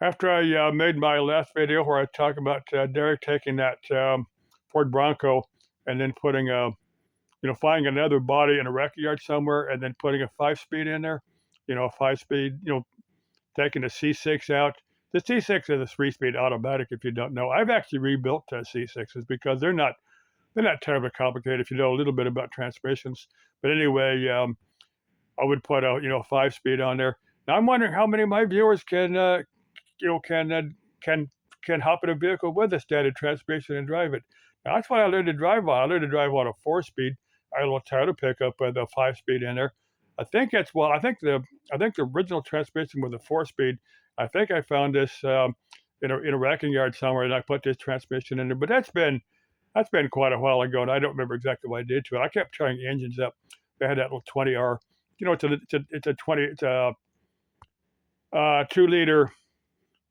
After I made my last video where I talk about Derek taking that Ford Bronco and then putting finding another body in a wreck yard somewhere and then putting a 5-speed in there, a 5-speed, taking the C6 out. The C6 is a 3-speed automatic. If you don't know, I've actually rebuilt C6s because they're not terribly complicated if you know a little bit about transmissions. But anyway, I would put a 5-speed on there. Now I'm wondering how many of my viewers you know, can uh, can can hop in a vehicle with a standard transmission and drive it. Now, that's what I learned to drive on. I learned to drive on a 4-speed. I had a little Toyota pickup with a 5-speed in there. I think the original transmission was a 4-speed. I think I found this in a wrecking yard somewhere, and I put this transmission in there. But that's been quite a while ago, and I don't remember exactly what I did to it. I kept turning engines up. They had that little 20R. It's a 2-liter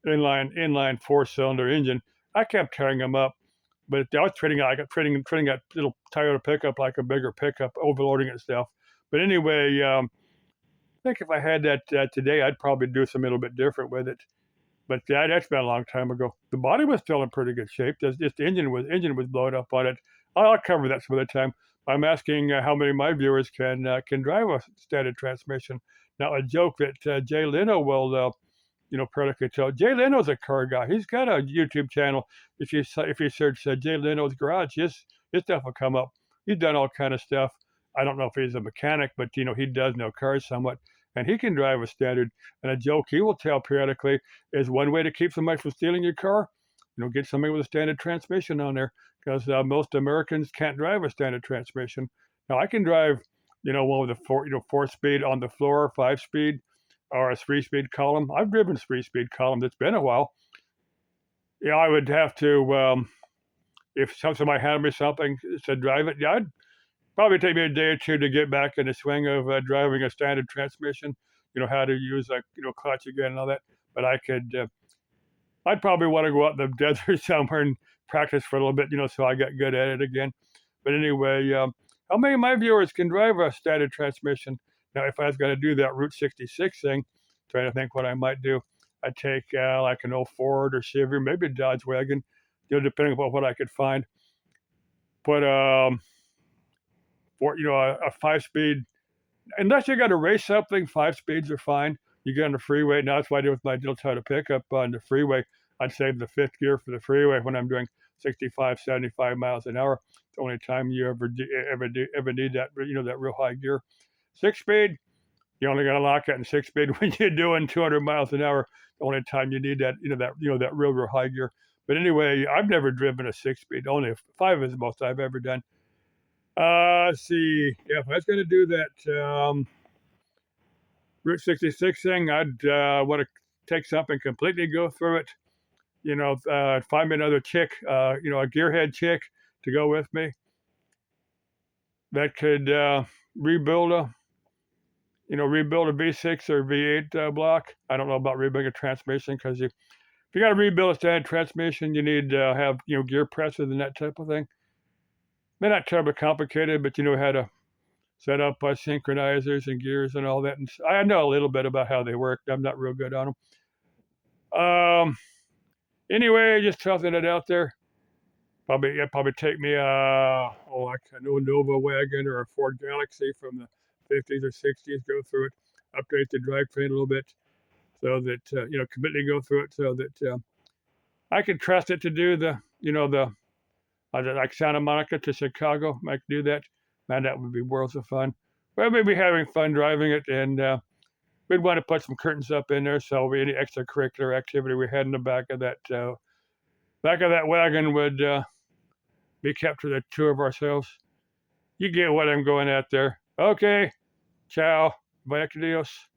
inline 4-cylinder engine. I kept tearing them up, but I was treating that little Toyota pickup like a bigger pickup, overloading itself. But anyway, I think if I had that today, I'd probably do something a little bit different with it. But that's been a long time ago. The body was still in pretty good shape. Just the engine was blown up on it. I'll cover that some other time. I'm asking how many of my viewers can drive a standard transmission. Now, a joke that Jay Leno will Predica tell. Jay Leno's a car guy. He's got a YouTube channel. If you search Jay Leno's Garage, his stuff will come up. He's done all kind of stuff. I don't know if he's a mechanic, but he does know cars somewhat, and he can drive a standard. And a joke he will tell periodically is one way to keep somebody from stealing your car. Get somebody with a standard transmission on there, because most Americans can't drive a standard transmission. Now I can drive, one with a 4-speed on the floor, 5-speed, or a 3-speed column. I've driven 3-speed column. It's been a while. Yeah, I would have to, if somebody handed me something, said drive it, yeah, I'd probably take me a day or two to get back in the swing of driving a standard transmission, how to use clutch again and all that. But I'd probably want to go out in the desert somewhere and practice for a little bit, so I get good at it again. But anyway, how many of my viewers can drive a standard transmission? Now, if I was going to do that Route 66 thing, trying to think what I might do, I'd take like an old Ford or Chevy, maybe a Dodge wagon, depending upon what I could find. Put a 5-speed. Unless you got to race something, 5 speeds are fine. You get on the freeway. Now that's what I do with my little Toyota pickup on the freeway. I'd save the 5th gear for the freeway when I'm doing 65, 75 miles an hour. It's the only time you ever need that that real high gear. 6-speed, you only got to lock it in 6-speed when you're doing 200 miles an hour. The only time you need that that real high gear. But anyway, I've never driven a 6-speed. Only 5 is the most I've ever done. Let's see. Yeah, if I was going to do that Route 66 thing, I'd want to take something completely, go through it. Find me another chick, a gearhead chick to go with me that could rebuild a V6 or V8 block. I don't know about rebuilding a transmission, because if you got to rebuild a standard transmission, you need to have gear presses and that type of thing. They're not terribly complicated, but how to set up synchronizers and gears and all that. And I know a little bit about how they work. I'm not real good on them. Anyway, just tossing it out there. Probably take me like a new Nova wagon or a Ford Galaxy from the 50s or 60s. Go through it, update the drivetrain a little bit, so that completely go through it, so that I can trust it to do the like Santa Monica to Chicago. I can do that. Man, that would be worlds of fun. Well, we'd be having fun driving it, and we'd want to put some curtains up in there, so any extracurricular activity we had in the back of that wagon would be kept to the two of ourselves. You get what I'm going at there. Okay, ciao, vaya con Dios.